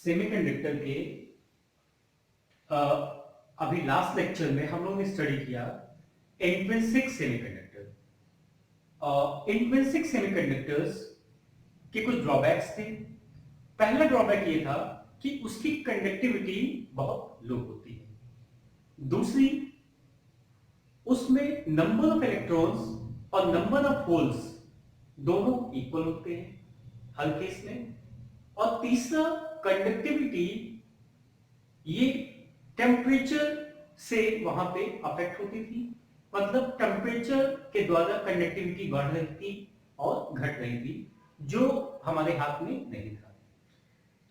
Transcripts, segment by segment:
Semiconductor के अ, अभी last lecture में हम लोगों ने स्टडी किया इंट्रिंसिक सेमीकंडक्टर। इंट्रिंसिक सेमीकंडक्टर्स के कुछ ड्रॉबैक्स थे। पहला ड्रॉबैक ये था कि उसकी कंडक्टिविटी बहुत लो होती है। दूसरी, उसमें नंबर ऑफ इलेक्ट्रॉन्स और नंबर ऑफ होल्स दोनों इक्वल होते हैं हर केस में। और तीसरा, कंडक्टिविटी ये टेम्परेचर से वहां पे अफेक्ट होती थी। मतलब टेम्परेचर के द्वारा कंडक्टिविटी बढ़ रही थी और घट रही थी, जो हमारे हाथ में नहीं था।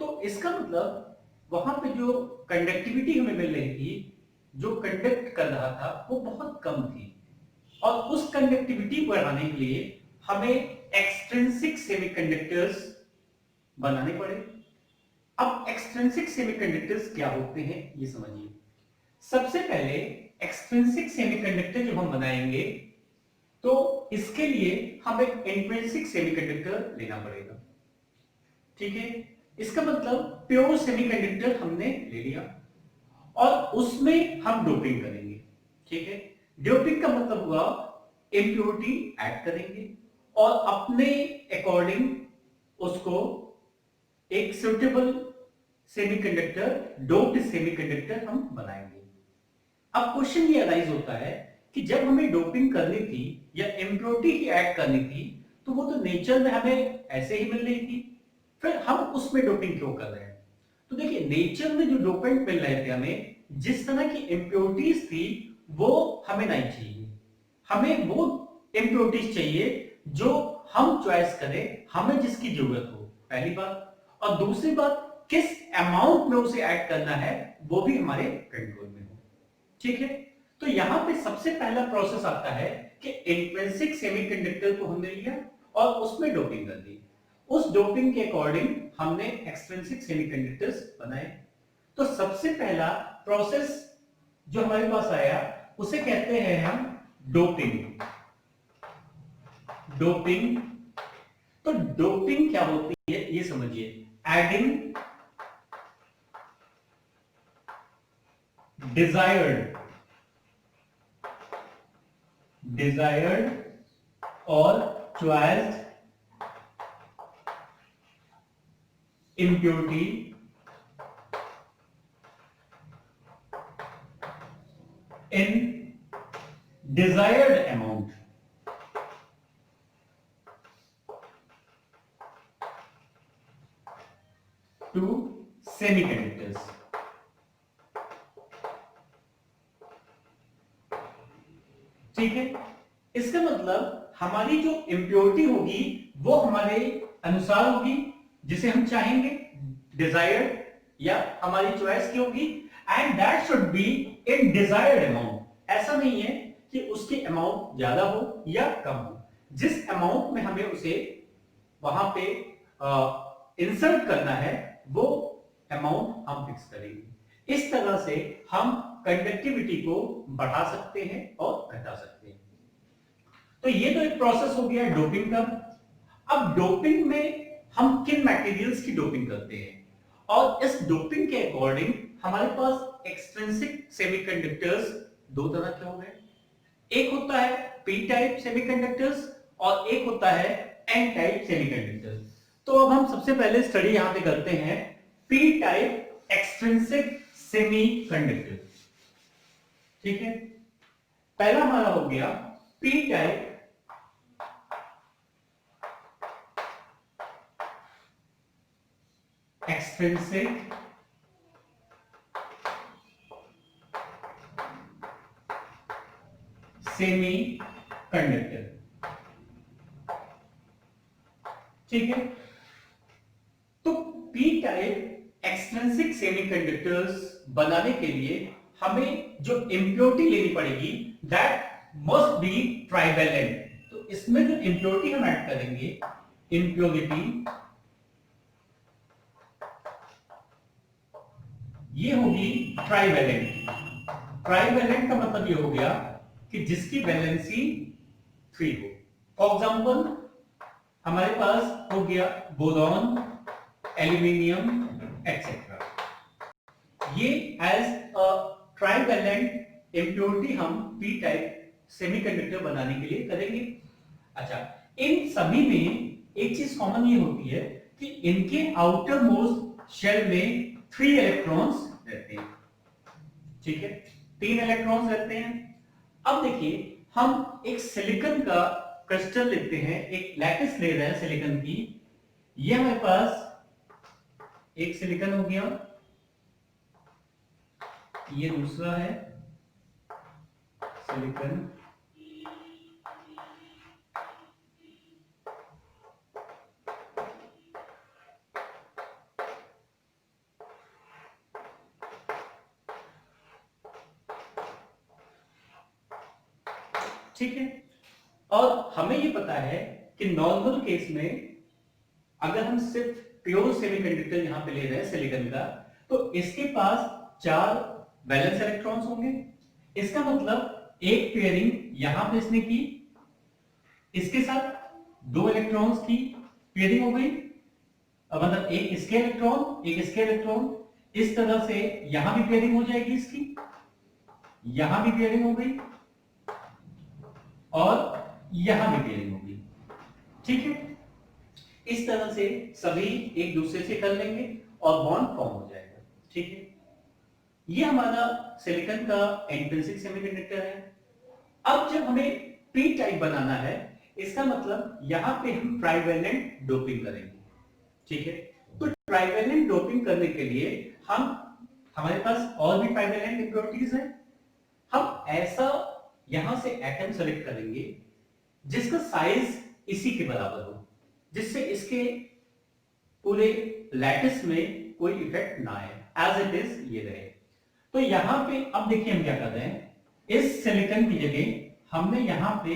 तो इसका मतलब वहां पे जो कंडक्टिविटी हमें मिल रही थी, जो कंडक्ट कर रहा था, वो बहुत कम थी। और उस कंडक्टिविटी बढ़ाने के लिए हमें एक्सट्रिंसिक सेमीकंडक्टर्स बनाने पड़े। अब एक्सट्रिंसिक सेमीकंडक्टर्स क्या होते हैं ये समझिए। सबसे पहले एक्सट्रिंसिक सेमीकंडक्टर जब हम बनाएंगे तो इसके लिए हमें इंट्रिंसिक सेमीकंडक्टर लेना पड़ेगा। ठीक है, इसका मतलब प्योर सेमीकंडक्टर हमने ले लिया और उसमें हम डोपिंग करेंगे। ठीक है, डोपिंग का मतलब हुआ इंप्योरिटी ऐड करेंगे और अपने अकॉर्डिंग उसको एक सुटेबल सेमीकंडक्टर, डोप्ड सेमीकंडक्टर हम बनाएंगे। अब क्वेश्चन ये अराइज होता है कि जब हमें डोपिंग करनी थी या इम्प्योरिटी ही ऐड करनी थी, तो वो तो नेचर में हमें ऐसे ही मिल रही थी, फिर हम उसमें डोपिंग क्यों कर रहे हैं? तो देखिए, नेचर में जो डोपेंट मिल रहे थे हमें, जिस तरह की इम्प्योरिटीज थी, वो हमें नहीं चाहिए। हमें वो इम्प्योरिटीज चाहिए जो हम चॉइस करें, हमें जिसकी जरूरत हो, पहली बात। और दूसरी बात, किस अमाउंट में उसे ऐड करना है वो भी हमारे कंट्रोल में हो। ठीक है, तो यहां पे सबसे पहला प्रोसेस आता है कि इंट्रिंसिक सेमीकंडक्टर को हमने लिया और उसमें डोपिंग कर दी। उस डोपिंग के अकॉर्डिंग हमने एक्सट्रिंसिक सेमीकंडक्टर्स बनाए। तो सबसे पहला प्रोसेस जो हमारे पास आया उसे कहते हैं हम डोपिंग। डोपिंग, तो डोपिंग क्या होती है ये समझिए। एडिंग डिजायर्ड और चॉइस्ड impurity in desired amount to semiconductors। ठीक है, इसका मतलब हमारी जो इम्प्योरिटी होगी वो हमारे अनुसार होगी, जिसे हम चाहेंगे, डिजायर्ड या हमारी चॉइस की होगी। And that should be in desired amount. ऐसा नहीं है कि उसकी अमाउंट ज्यादा हो या कम हो, जिस अमाउंट में हमें उसे वहां पे इंसर्ट करना है वो अमाउंट हम फिक्स करेंगे। इस तरह से हम कंडक्टिविटी को बढ़ा सकते हैं और घटा सकते हैं। तो ये तो एक प्रोसेस हो गया डोपिंग का। अब डोपिंग में हम किन मटेरियल्स की डोपिंग करते हैं, और इस डोपिंग के अकॉर्डिंग हमारे पास एक्सट्रिंसिक सेमीकंडक्टर्स दो तरह के हो गए। एक होता है पी टाइप सेमीकंडक्टर्स और एक होता है एन टाइप सेमीकंडक्टर्स। तो अब हम सबसे पहले स्टडी यहां पे करते हैं पी टाइप एक्सट्रिंसिक सेमीकंडक्टर। ठीक है, पहला हमारा हो गया पी टाइप एक्सट्रिंसिक सेमीकंडक्टर। ठीक है, तो पी टाइप एक्सट्रिंसिक सेमीकंडक्टर्स बनाने के लिए हमें जो इंप्योरिटी लेनी पड़ेगी दैट मस्ट बी ट्राइवेलेंट। तो इसमें जो इंप्योरिटी हम ऐड करेंगे, इंप्योरिटी ये होगी ट्राइवेलेंट। ट्राइवेलेंट का मतलब ये हो गया कि जिसकी वैलेंसी 3 हो। फॉर एग्जांपल हमारे पास हो गया बोरॉन, एल्यूमिनियम, एक्सेट्रा। ये एज अ ट्राइवैलेंट इम्प्योरिटी हम पी टाइप सेमीकंडक्टर बनाने के लिए करेंगे। अच्छा, इन सभी में एक चीज कॉमन ये होती है कि इनके आउटर मोस्ट शेल में 3 इलेक्ट्रॉन्स रहते हैं। ठीक है, 3 इलेक्ट्रॉन्स रहते हैं। अब देखिए, हम एक सिलिकॉन का क्रिस्टल लेते हैं, एक लैटिस ले रहे हैं सिलिकॉन की। ये हमारे पास एक सिलिकॉन हो गया, ये दूसरा है सिलिकॉन, ठीक है। और हमें ये पता है कि नॉर्मल केस में अगर हम सिर्फ प्योर सेमीकंडक्टर यहां पे ले रहे हैं सिलिकॉन का, तो इसके पास 4 वैलेंस इलेक्ट्रॉन्स होंगे। इसका मतलब एक पेयरिंग यहां पे इसने की, इसके साथ 2 इलेक्ट्रॉन्स की पेयरिंग हो गई, मतलब एक इसके इलेक्ट्रॉन एक इसके इलेक्ट्रॉन, इस तरह से यहां भी पेयरिंग हो जाएगी इसकी, यहां भी पेयरिंग हो गई और यहां भी पेयरिंग हो गई। ठीक है, इस तरह से सभी एक दूसरे से कर लेंगे और बॉन्ड फॉर्म हो जाएगा। ठीक है, ये हमारा सिलिकॉन का इंट्रिंसिक सेमीकंडक्टर है। अब जब हमें पी टाइप बनाना है, इसका मतलब यहां पे हम ट्राइवैलेंट डोपिंग करेंगे। ठीक है, तो ट्राइवैलेंट डोपिंग करने के लिए हमारे पास और भी ट्राइवैलेंट इम्प्योरिटीज हैं। हम ऐसा यहां से एटम सेलेक्ट करेंगे जिसका साइज इसी के बराबर हो, जिससे इसके पूरे लैटिस में कोई इफेक्ट ना आए, एज इट इज ये रहे। तो यहां पे अब देखिए हम क्या कर रहे हैं, इस सिलिकॉन की जगह हमने यहां पे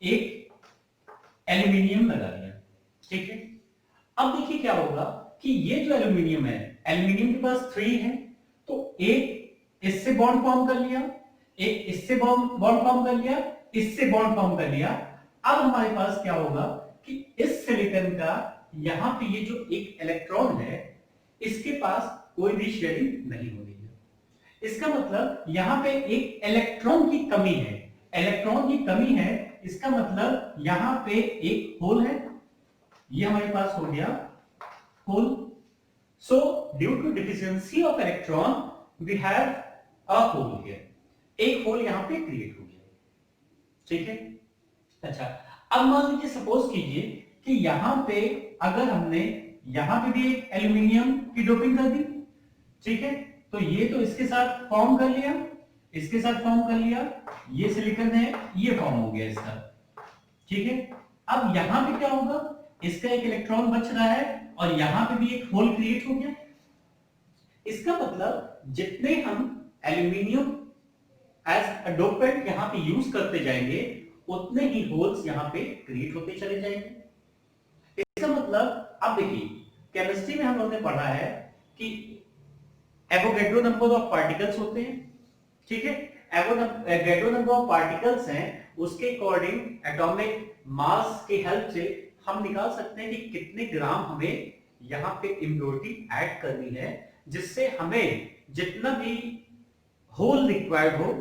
एक एल्यूमिनियम लगा दिया। ठीक है, अब देखिए क्या होगा कि ये जो एल्यूमिनियम है, एल्यूमिनियम के पास 3 है, तो एक इससे बॉन्ड फॉर्म कर लिया, एक इससे बॉन्ड फॉर्म कर लिया, इससे बॉन्ड फॉर्म कर लिया। अब हमारे पास क्या होगा कि इस सिलिकॉन का यहां पे ये जो एक इलेक्ट्रॉन है, इसके पास कोई भी शेयरिंग नहीं हो रही है। इसका मतलब यहां पे एक इलेक्ट्रॉन की कमी है, इलेक्ट्रॉन की कमी है, इसका मतलब यहां पे एक होल है, ये हमारे पास हो गया hole. So due to deficiency of electron we have a hole here, एक होल यहां पे क्रिएट हो गया। ठीक है, अच्छा, अब मान लीजिए सपोज कीजिए कि यहां पे अगर हमने यहां पे भी एक एल्यूमिनियम की डोपिंग कर दी। ठीक है, तो ये तो इसके साथ फॉर्म कर लिया, इसके साथ फॉर्म कर लिया, ये सिलिकॉन है, ये फॉर्म हो गया इसका। ठीक है, अब यहां पे क्या होगा, इसका एक इलेक्ट्रॉन बच रहा है और यहां पे भी एक होल क्रिएट हो गया। इसका मतलब जितने हम एल्यूमिनियम एज अ डोपेंट यहां पे यूज करते जाएंगे, उतने ही होल्स यहां पे क्रिएट होते चले जाएंगे। इसका मतलब अब देखिए, केमिस्ट्री में हम लोगों ने पढ़ा है कि एवोगैड्रो नंबर ऑफ पार्टिकल्स होते हैं। ठीक है, एवोगैड्रो नंबर ऑफ पार्टिकल्स हैं, उसके अकॉर्डिंग एटॉमिक मास की हेल्प से हम निकाल सकते हैं कि कितने ग्राम हमें यहां पे इम्प्योरिटी ऐड करनी है, जिससे हमें जितना भी होल रिक्वायर्ड हो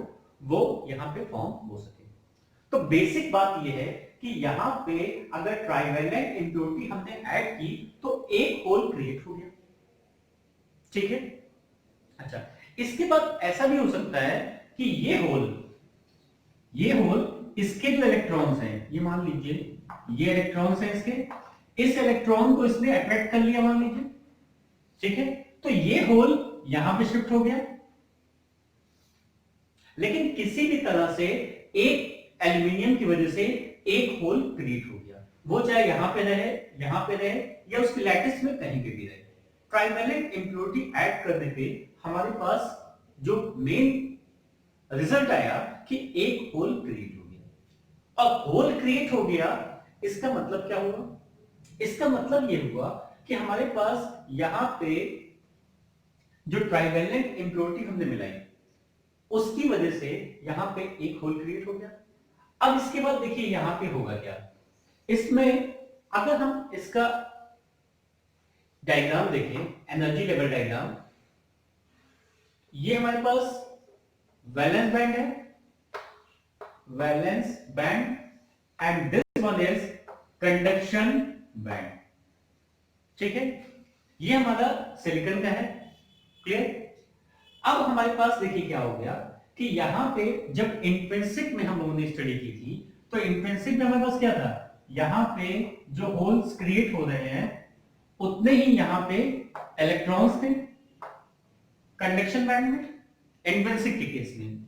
वो यहां पे फॉर्म हो सके। तो बेसिक बात यह है कि यहां पे अगर ट्राइवैलेंट इम्प्योरिटी हमने ऐड की तो एक होल क्रिएट हो गया। ठीक है, अच्छा, इसके बाद ऐसा भी हो सकता है कि ये होल इसके जो इलेक्ट्रॉन्स हैं, ये मान लीजिए ये इलेक्ट्रॉन्स हैं इसके, इस इलेक्ट्रॉन को इसने अट्रैक्ट कर लिया मान लीजिए। ठीक है, तो ये होल यहां पे शिफ्ट हो गया, लेकिन किसी भी तरह से एक एल्यूमिनियम की वजह से एक होल क्रिएट हो गया, वो चाहे यहां पे रहे या उसके लैटिस में कहीं पे भी रहे। ट्राइवैलेंट इम्प्योरिटी ऐड करने पे हमारे पास जो मेन रिजल्ट आया कि एक होल क्रिएट हो गया। अब होल क्रिएट हो गया, इसका मतलब क्या हुआ, इसका मतलब यह हुआ कि हमारे पास यहां पे जो ट्राइवैलेंट इम्प्योरिटी हमने मिलाई, उसकी वजह से यहां पे एक होल क्रिएट हो गया। अब इसके बाद देखिए यहां पे होगा क्या, इसमें अगर हम इसका डायग्राम देखें, एनर्जी लेवल डायग्राम, ये हमारे पास वैलेंस बैंड है, valence band, and this one is conduction band. ठीक है, ये हमारा सिलिकॉन का है। क्लियर? अब हमारे पास देखिए क्या हो गया कि यहां पे जब इंट्रिंसिक में हम लोगों ने स्टडी की थी, तो इंट्रिंसिक में हमारे पास क्या था, यहां पे जो होल्स क्रिएट हो रहे हैं उतने ही यहां पे इलेक्ट्रॉन्स थे कंडक्शन बैंड में, इंट्रिंसिक के केस में।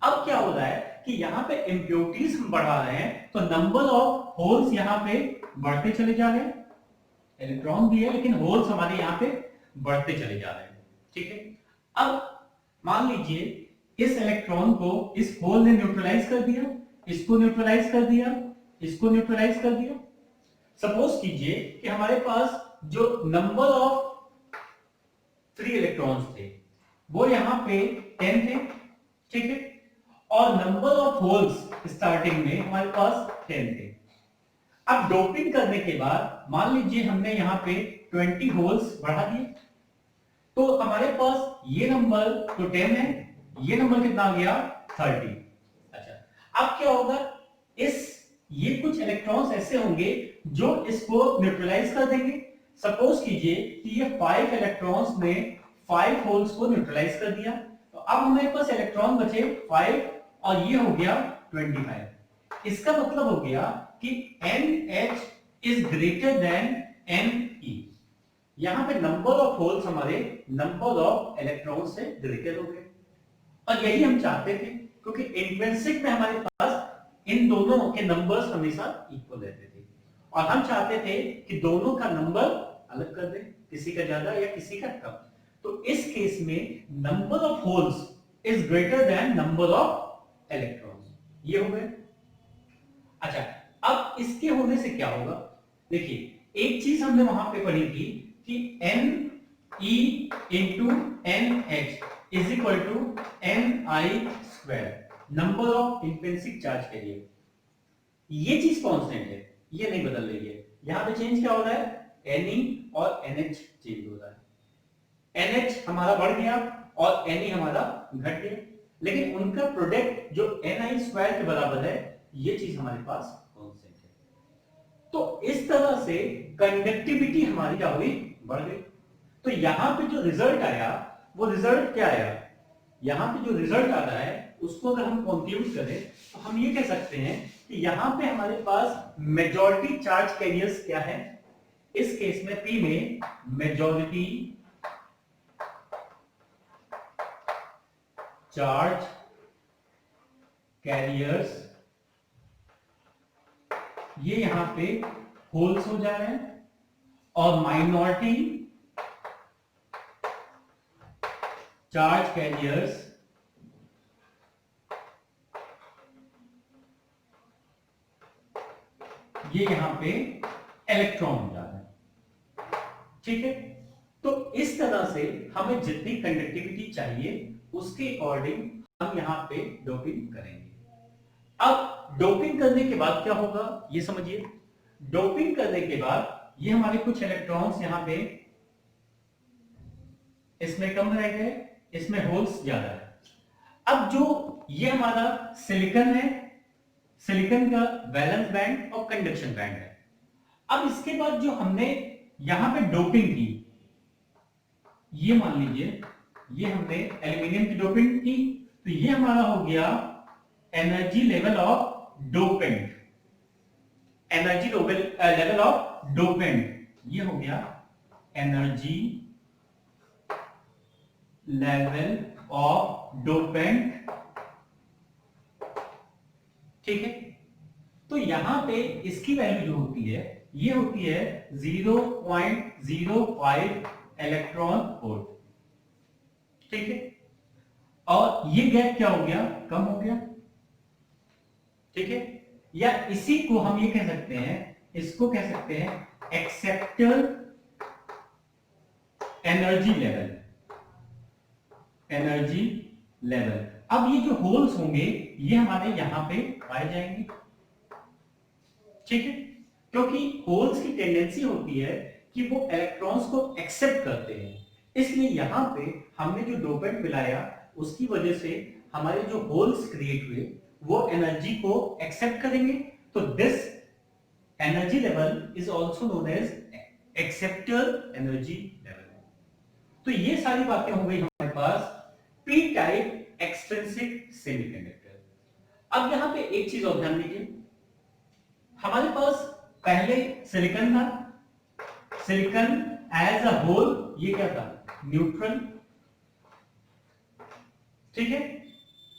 अब क्या हो रहा है कि यहां पे इंप्योरिटीज हम बढ़ा रहे हैं, तो नंबर ऑफ होल्स यहां पे बढ़ते चले जा रहे हैं, इलेक्ट्रॉन भी है लेकिन होल्स हमारे यहां पे बढ़ते चले जा रहे हैं। ठीक है, अब मान लीजिए इस इलेक्ट्रॉन को इस होल ने न्यूट्रलाइज कर दिया, इसको न्यूट्रलाइज कर दिया, इसको न्यूट्रलाइज कर दिया। सपोज कीजिए कि हमारे पास जो नंबर ऑफ फ्री इलेक्ट्रॉन्स थे वो यहां पे 10 थे। ठीक है, और नंबर ऑफ होल्स स्टार्टिंग में हमारे पास 10 थे। अब डोपिंग करने के बाद मान लीजिए हमने यहां पे 20 होल्स बढ़ा दिए, तो हमारे पास ये नंबर तो 10 है, ये नंबर कितना आ गया 30। अच्छा, अब क्या होगा, ये कुछ इलेक्ट्रॉन्स ऐसे होंगे जो इसको न्यूट्रलाइज कर देंगे। सपोज कीजिए कि ये 5 इलेक्ट्रॉन्स ने 5 होल्स को न्यूट्रलाइज कर दिया, तो अब हमारे पास इलेक्ट्रॉन बचे 5 और ये हो गया 25। इसका मतलब हो गया कि NH is greater than Ne। यहां पे नंबर ऑफ होल्स हमारे नंबर ऑफ इलेक्ट्रॉन से ग्रेटर हो गए, और यही हम चाहते थे, क्योंकि इंट्रिंसिक में हमारे पास इन दोनों के नंबर्स हमेशा इक्वल रहते थे, और हम चाहते थे कि दोनों का नंबर अलग कर दें, किसी का ज्यादा या किसी का कम। तो इस केस में number of holes is greater than number of electrons, ये हो गए। अच्छा, अब इसके होने से क्या होगा, देखिए एक चीज हमने वहां पे पढ़ी थी कि Ne into NH is equal to Ni², number of intrinsic charge carrier. ये चीज कांस्टेंट है, ये नहीं बदल रही है। यहां पे चेंज क्या हो रहा है, Ne और NH चेंज हो रहा है। NH हमारा बढ़ गया और Ne हमारा घट गया, लेकिन उनका प्रोडक्ट जो Ni² के बराबर है, ये चीज हमारे पास कांस्टेंट है। तो इस तरह से कंडक्टिविटी हमारी क्या हुई, बढ़ गई। तो यहां पे जो रिजल्ट आया वो रिजल्ट क्या आया, यहां पे जो रिजल्ट आ रहा है उसको अगर हम कंक्लूड करें तो हम ये कह सकते हैं कि यहां पे हमारे पास मेजॉरिटी चार्ज कैरियर्स क्या है, इस केस में P में मेजॉरिटी चार्ज कैरियर्स, ये यहां पे होल्स हो जा रहे हैं, और माइनॉरिटी चार्ज कैरियर्स ये यहां पे इलेक्ट्रॉन हो जा रहे हैं। ठीक है, तो इस तरह से हमें जितनी कंडक्टिविटी चाहिए उसके अकॉर्डिंग हम यहां पे डोपिंग करेंगे। अब डोपिंग करने के बाद क्या होगा ये समझिए। डोपिंग करने के बाद ये हमारे कुछ इलेक्ट्रॉन्स यहां पे इसमें कम रह गए, इसमें होल्स ज्यादा है। अब जो ये हमारा सिलिकॉन है, सिलिकॉन का वैलेंस बैंड और कंडक्शन बैंड है। अब इसके बाद जो हमने यहां पे डोपिंग की, ये मान लीजिए ये हमने एल्यूमिनियम की डोपिंग की, तो ये हमारा हो गया energy level of dopant, energy level of dopant, ये हो गया एनर्जी लेवल ऑफ डोपेंट। ठीक है, तो यहां पे इसकी वैल्यू जो होती है ये होती है 0.05 इलेक्ट्रॉन वोल्ट। ठीक है, और ये गैप क्या हो गया, कम हो गया। ठीक है, या इसी को हम ये कह सकते हैं, इसको कह सकते हैं acceptor energy level, energy level. अब ये जो होल्स होंगे ये हमारे यहां पे पाए जाएंगे। ठीक है, क्योंकि होल्स की टेंडेंसी होती है कि वो इलेक्ट्रॉन्स को एक्सेप्ट करते हैं, इसलिए यहां पे हमने जो डोपेंट मिलाया उसकी वजह से हमारे जो होल्स क्रिएट हुए वो एनर्जी को एक्सेप्ट करेंगे। तो this energy level is also known as acceptor energy level. तो ये सारी बातें हो गई हमारे पास पी टाइप एक्सट्रिंसिक सेमीकंडक्टर। अब यहां पे एक चीज और ध्यान दीजिए, हमारे पास पहले सिलिकॉन था, सिलिकॉन एज अ होल ये क्या था, न्यूट्रल, ठीक है,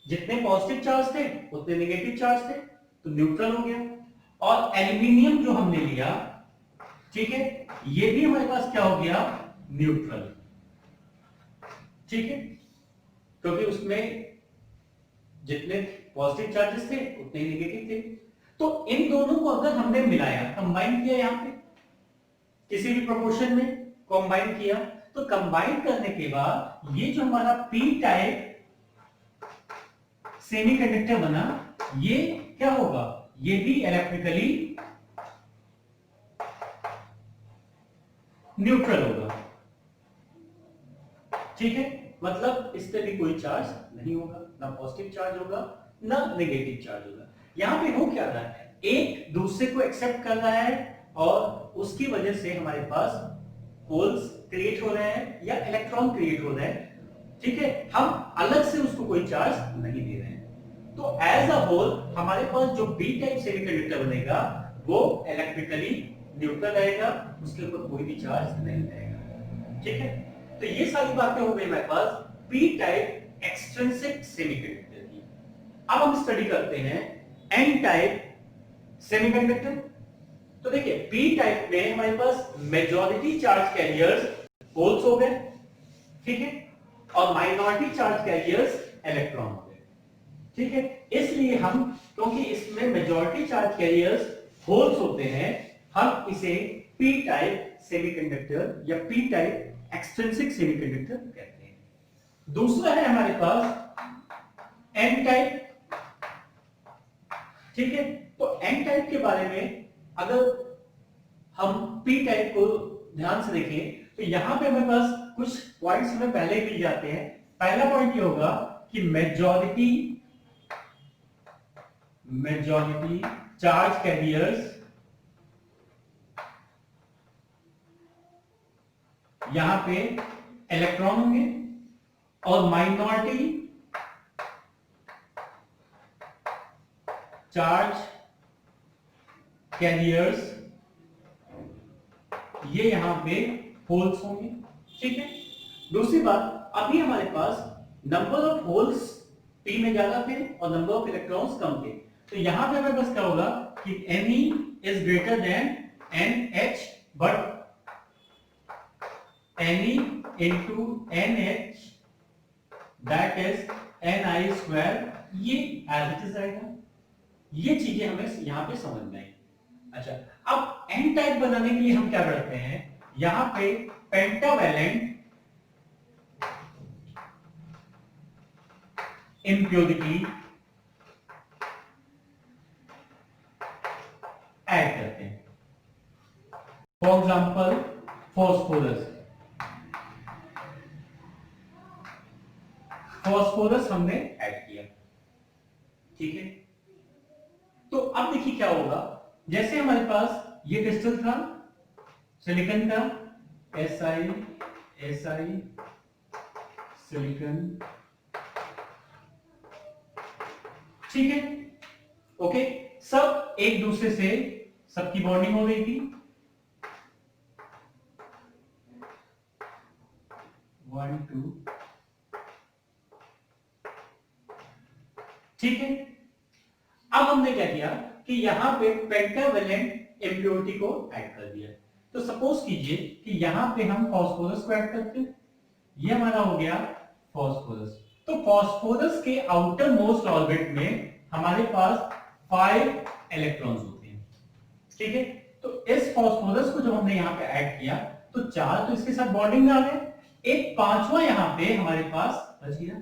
जितने पॉजिटिव चार्ज थे उतने नेगेटिव चार्ज थे, तो न्यूट्रल हो गया। और एल्यूमिनियम जो हमने लिया, ठीक है, ये भी हमारे पास क्या हो गया, न्यूट्रल, ठीक है, क्योंकि उसमें जितने पॉजिटिव चार्जेस थे उतने नेगेटिव थे। तो इन दोनों को अगर हमने मिलाया, कंबाइन किया, यहां पे किसी भी प्रोपोर्शन में कंबाइन किया, तो कंबाइन करने के बाद ये जो हमारा पी टाइप सेमीकंडक्टर बना, ये क्या होगा, ये भी इलेक्ट्रिकली न्यूट्रल होगा, ठीक है, मतलब इस पे भी कोई चार्ज नहीं होगा, ना पॉजिटिव चार्ज होगा ना नेगेटिव चार्ज होगा। यहां पे हो क्या रहा है, एक दूसरे को एक्सेप्ट कर रहा है और उसकी वजह से हमारे पास होल्स क्रिएट हो रहे हैं या इलेक्ट्रॉन क्रिएट हो रहे हैं, ठीक है, हम अलग से उसको कोई चार्ज नहीं दे रहे हैं। तो एज अ होल हमारे पास जो बी टाइप सेमीकंडक्टर बनेगा वो इलेक्ट्रिकली न्यूट्रल रहेगा, उसके ऊपर कोई भी चार्ज नहीं रहेगा, ठीक है। तो ये सारी बातें हो गई हमारे पास पी टाइप एक्सट्रिंसिक सेमीकंडक्टर की। अब हम स्टडी करते हैं एन टाइप सेमीकंडक्टर। तो देखिए पी टाइप में हमारे पास मेजॉरिटी चार्ज कैरियर्स होल्स हो गए, ठीक है, और माइनॉरिटी चार्ज कैरियर्स इलेक्ट्रॉन हो गए, ठीक है। इसलिए हम, क्योंकि इसमें मेजॉरिटी चार्ज कैरियर्स होल्स होते हैं, हम इसे पी टाइप सेमीकंडक्टर या पी टाइप एक्सट्रिंसिक सेमीकंडक्टर कहते हैं। दूसरा है हमारे पास एन टाइप, ठीक है। तो एन टाइप के बारे में अगर हम पी टाइप को ध्यान से देखें तो यहां पे हमारे पास कुछ पॉइंट्स हमें पहले ही मिल जाते हैं। पहला पॉइंट ये होगा कि मेजॉरिटी चार्ज कैरियर्स यहां पे इलेक्ट्रॉन होंगे और माइनॉरिटी चार्ज कैरियर्स ये यहां पे होल्स होंगे, ठीक है। दूसरी बात, अभी हमारे पास नंबर ऑफ होल्स पी में ज्यादा थे और नंबर ऑफ इलेक्ट्रॉन्स कम थे, तो यहां पे हमारे पास क्या होगा कि Ne is greater than NH, but Ne into NH that is Ni square, ये एज इट इज रहेगा। ये चीजें हमें यहां पे समझना है। अच्छा, अब एन टाइप बनाने के लिए हम क्या करते हैं, यहां पे पेंटावैलेंट इम्प्योरिटी ऐड करते हैं। फॉर एग्जांपल फॉस्फोरस, हमने ऐड किया, ठीक है। तो अब देखिए क्या होगा, जैसे हमारे पास ये क्रिस्टल था सिलिकॉन का, Si सिलिकॉन, ठीक है, ओके, सब एक दूसरे से सबकी बॉन्डिंग हो गई थी, 1 2, ठीक है। अब हमने क्या किया कि यहां पे पेंटावैलेंट इम्प्योरिटी को ऐड कर दिया। तो सपोज कीजिए कि यहां पे हम फास्फोरस को ऐड करते हैं, ये हमारा हो गया फास्फोरस। तो फास्फोरस के आउटर मोस्ट ऑर्बिट में हमारे पास 5 इलेक्ट्रॉन्स होते हैं, ठीक है। तो इस फास्फोरस को जब हमने यहां पे ऐड किया तो 4 तो इसके साथ बॉन्डिंग में आ गए, एक 5वां यहां पे हमारे पास बच गया,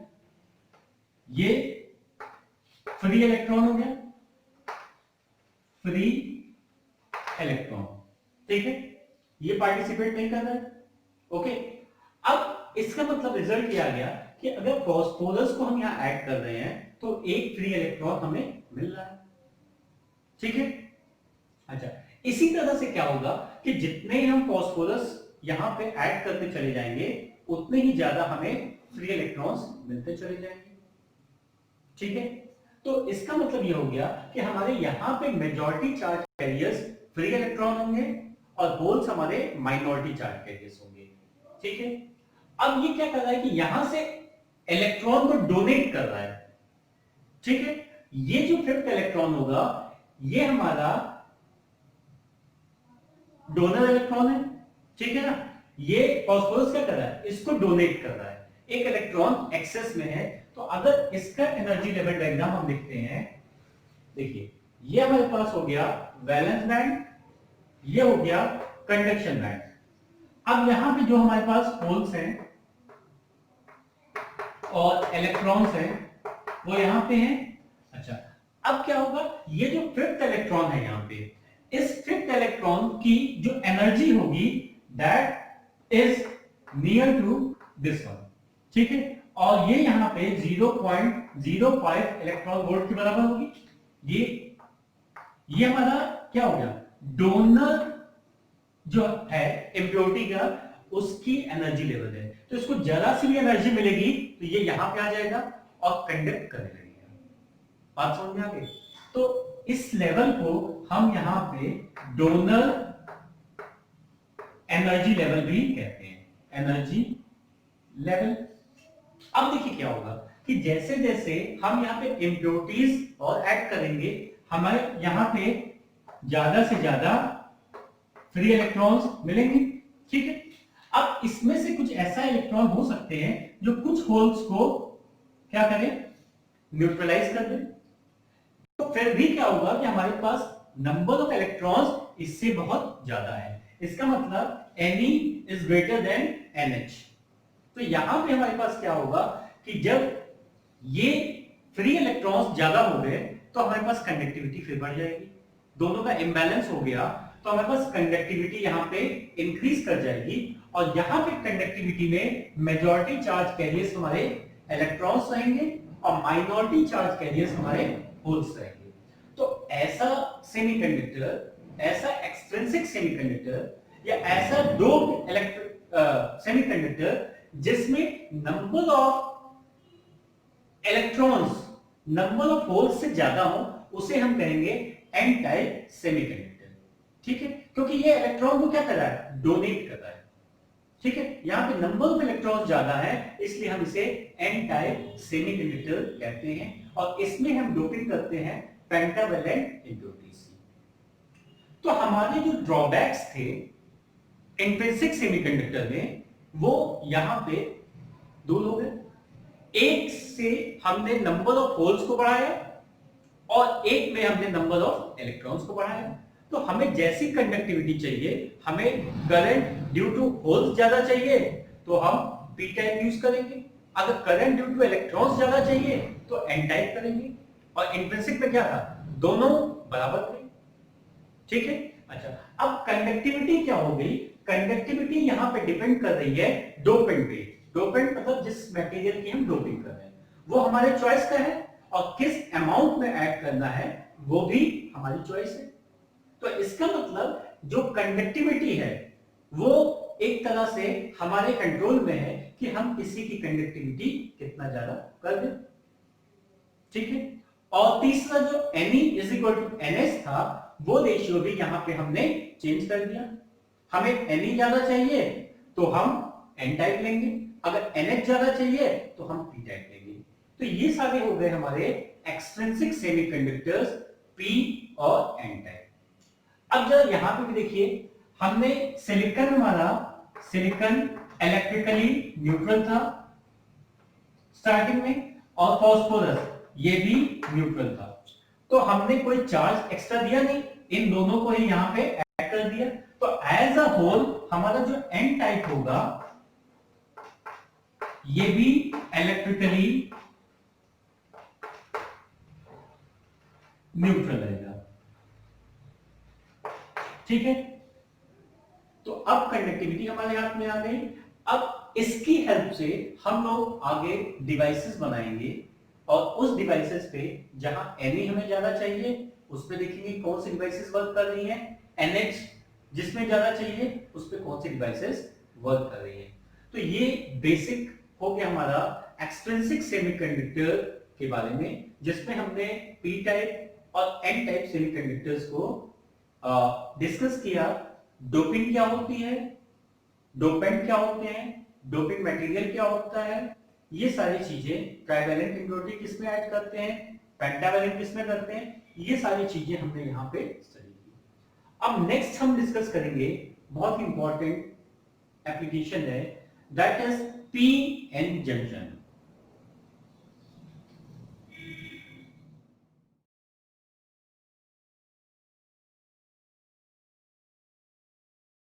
ये फ्री इलेक्ट्रॉन हो गया, फ्री इलेक्ट्रॉन, ठीक है। ये पार्टिसिपेट नहीं कर रहा है। ओके, अब इसका मतलब रिजल्ट ये आ गया कि अगर फॉस्फोरस को हम यहां ऐड कर रहे हैं तो एक फ्री इलेक्ट्रॉन हमें मिल रहा है। ठीक है, अच्छा, इसी तरह से क्या होगा कि जितने हम फॉस्फोरस यहां पे ऐड करते चले जाएंगे उतने ही ज्यादा हमें फ्री इलेक्ट्रॉन्स मिलते चले जाएंगे। ठीक है, तो इसका मतलब ये हो गया कि हमारे यहां पे majority charge carriers free electron होंगे और होल्स हमारे माइनॉरिटी चार्ज कैरियर्स होंगे। ठीक है, अब ये क्या कर रहा है कि यहां से इलेक्ट्रॉन को डोनेट कर रहा है। ठीक है, ये जो फिफ्थ इलेक्ट्रॉन होगा ये हमारा डोनर इलेक्ट्रॉन है। ठीक है ना, ये फॉस्फोरस क्या कर रहा है, इसको डोनेट कर रहा है। एक इलेक्ट्रॉन एक्सेस में है, तो अगर इसका एनर्जी लेवल डायग्राम हम लिखते हैं, देखिए ये हमारे पास हो गया वैलेंस बैंड, ये हो गया कंडक्शन बैंड। अब यहां पे जो हमारे पास होल्स हैं और इलेक्ट्रॉन्स हैं वो यहां पे हैं। अच्छा, अब क्या होगा, ये जो फिफ्थ इलेक्ट्रॉन है यहां पे, इस फिफ्थ इलेक्ट्रॉन की जो एनर्जी होगी that is near to this one. ठीक है, और ये यहां पे 0.05 इलेक्ट्रॉन वोल्ट के बराबर होगी। ये हमारा क्या हो गया, डोनर जो है इम्प्योरिटी का उसकी एनर्जी लेवल है, तो इसको जरा सी भी एनर्जी मिलेगी तो ये यहां पे आ जाएगा और कंडक्ट करने लगेगा। बात समझ में आ गई? तो इस लेवल को हम यहां पे डोनर एनर्जी लेवल भी कहते हैं, एनर्जी लेवल। अब देखिए क्या होगा कि जैसे जैसे हम यहां पे इम्प्योरिटीज और ऐड करेंगे हमारे यहां पे ज्यादा से ज्यादा फ्री इलेक्ट्रॉन्स मिलेंगे। ठीक है, अब इसमें से कुछ ऐसा इलेक्ट्रॉन हो सकते हैं जो कुछ होल्स को क्या करें, न्यूट्रलाइज कर दें। तो फिर भी क्या होगा कि हमारे पास नंबर ऑफ इलेक्ट्रॉन्स इससे बहुत ज्यादा है। इसका मतलब Ne is greater than NH। तो यहां पे हमारे पास क्या होगा कि जब ये फ्री इलेक्ट्रॉन्स ज्यादा हो गए तो हमारे पास कंडक्टिविटी फिर बढ़ जाएगी, दोनों का इंबैलेंस हो गया, तो हमारे पास कंडक्टिविटी यहां पे इंक्रीज कर जाएगी और यहां पे कंडक्टिविटी में मेजॉरिटी चार्ज कैरियर्स हमारे इलेक्ट्रॉन्स रहेंगे और माइनॉरिटी चार्ज कैरियर्स हमारे होल्स रहेंगे। तो ऐसा सेमीकंडक्टर, ऐसा एक्सट्रिंसिक सेमीकंडक्टर या ऐसा डोप्ड सेमीकंडक्टर जिसमें number of electrons number of holes से ज्यादा हो, उसे हम कहेंगे एन टाइप सेमीकंडक्टर। ठीक है, क्योंकि ये इलेक्ट्रॉन को क्या कर रहा है, डोनेट कर रहा है। ठीक है, यहां पे नंबर ऑफ इलेक्ट्रॉन्स ज्यादा है इसलिए हम इसे एन टाइप सेमीकंडक्टर कहते हैं और इसमें हम डोपिंग करते हैं पेंटावैलेंट इम्प्योरिटीज। तो हमारे जो ड्रॉबैक्स थे इंट्रिंसिक सेमीकंडक्टर में वो यहां पे दूर हो गए। एक से हमने नंबर ऑफ होल्स को बढ़ाया और एक में हमने नंबर ऑफ इलेक्ट्रॉन्स को बढ़ाया। तो हमें जैसी कंडक्टिविटी चाहिए, हमें करंट ड्यू टू होल्स ज्यादा चाहिए तो हम पी टाइप यूज करेंगे, अगर करंट ड्यू टू इलेक्ट्रॉन्स ज्यादा चाहिए तो एन टाइप करेंगे। और इंट्रिंसिक में क्या था, दोनों बराबर थे। ठीक है, अच्छा, अब कंडक्टिविटी क्या हो गई, कंडक्टिविटी यहां पे डिपेंड कर रही है डोपेंट पे। डोपेंट मतलब जिस मटेरियल की हम डोपिंग कर रहे हैं वो हमारे चॉइस का है और किस अमाउंट में ऐड करना है वो भी हमारी चॉइस है। तो इसका मतलब जो कंडक्टिविटी है वो एक तरह से हमारे कंट्रोल में है कि हम किसी की कंडक्टिविटी कितना ज्यादा कर दें। ठीक है, और तीसरा जो Ne is equal to NH था वो रेशियो भी यहां पे हमने चेंज कर दिया। हमें Ne ज्यादा चाहिए तो हम N टाइप लेंगे, अगर NH ज्यादा चाहिए तो हम P टाइप लेंगे। तो ये सारे हो गए हमारे एक्सट्रिंसिक सेमीकंडक्टर्स P और N टाइप। अब जरा यहां पे भी देखिए, हमने सिलिकॉन, हमारा सिलिकॉन इलेक्ट्रिकली न्यूट्रल था स्टार्टिंग में और फास्फोरस ये भी न्यूट्रल था, तो हमने कोई चार्ज एक्स्ट्रा दिया नहीं, इन दोनों को ही यहां पे ऐड कर दिया। तो एज अ होल हमारा जो एन टाइप होगा ये भी इलेक्ट्रिकली न्यूट्रल रहेगा। ठीक है, तो अब कंडक्टिविटी हमारे हाथ में आ गई। अब इसकी हेल्प से हम लोग आगे डिवाइसेस बनाएंगे और उस डिवाइसेस पे जहां Na हमें ज्यादा चाहिए उस पे देखेंगे कौन सी डिवाइसेस वर्क कर रही है, NH जिसमें ज्यादा चाहिए उस पे कौन सी डिवाइसेस वर्क कर रही है। तो ये बेसिक हो गया हमारा एक्सट्रिंसिक सेमीकंडक्टर के बारे में, जिसमें हमने पी टाइप और एन टाइप सेमीकंडक्टर्स को डिस्कस किया। डोपिंग क्या होती है, डोपेंट क्या होते हैं, डोपिंग मटेरियल क्या होता है, ये सारी चीजें ट्राइवेलेंट इम्प्योरिटी किसमें ऐड करते हैं, पेंटावेलेंट किसमें करते हैं, ये सारी चीजें हमने यहाँ पे स्टडी की। अब नेक्स्ट हम डिस्कस करेंगे बहुत इंपॉर्टेंट एप्लीकेशन है, that is P N junction.